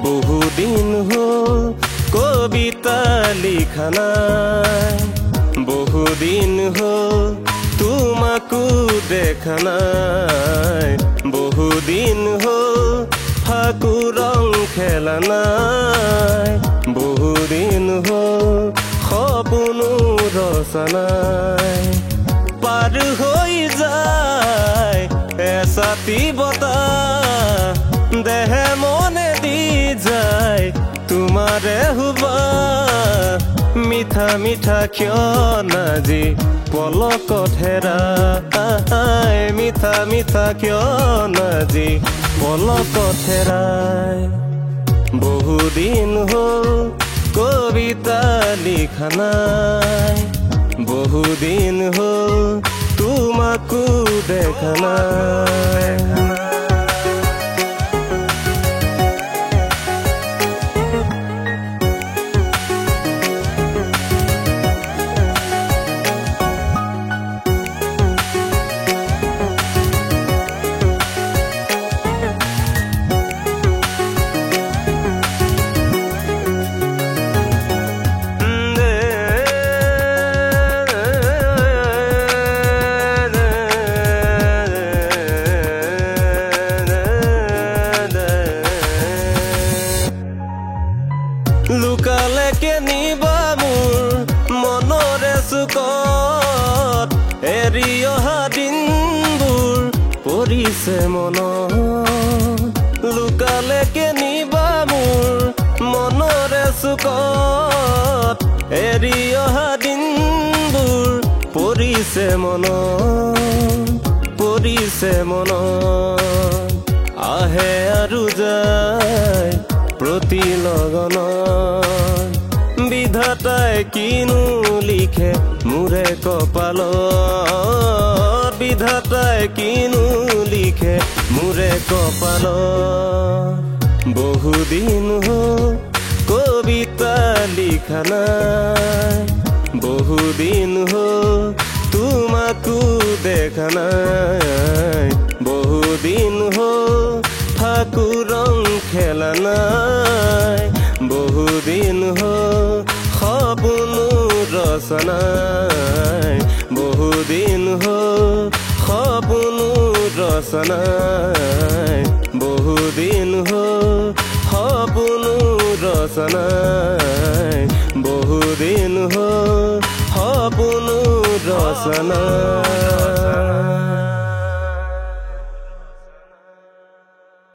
বহুদিন হল কবিতা লিখা নাই, বহুদিন হল তোমাকো দেখা নাই, বহুদিন হল ফাকু রং খেলা নাই, বহুদিন হল সপোনো ৰচা নাই। পাৰ হৈ যায় এছাতি বতাহ, দেহে মনে দি যায় তোমাৰে হুবা। মিঠা মিঠা কিয় নাজি পলকত হেৰাই, মিঠা মিঠা কিয় নাজি পলকত হেৰাই। বহুদিন হল কবিতা লিখা নাই, বহুদিন হল তোমাকো দেখা নাই। লুকালেকে নিবা মোৰ মনৰে চুকত, এৰি অহা দিনবোৰ পৰিছে মনত। লুকালেকে নিবা মোৰ মনৰে চুকত, এৰি অহা দিনবোৰ পৰিছে মনত, পৰিছে মনত। আহে আৰু যায় প্ৰতি লগনত, বিধাতাই কিনো লিখে মোৰে কপালত, বিধাতাই কিনো লিখে মোৰে কপালত। বহুদিন হল কবিতা লিখা নাই, বহুদিন হল তোমাকো দেখা নাই, বহুদিন হল ফাকু ৰং খেলা নাই, বহুদিন হল সপোনো ৰচা নাই, বহুদিন হল সপোনো ৰচা নাই, বহুদিন হল সপোনো ৰচা নাই, বহুদিন হল সপোনো ৰচা নাই।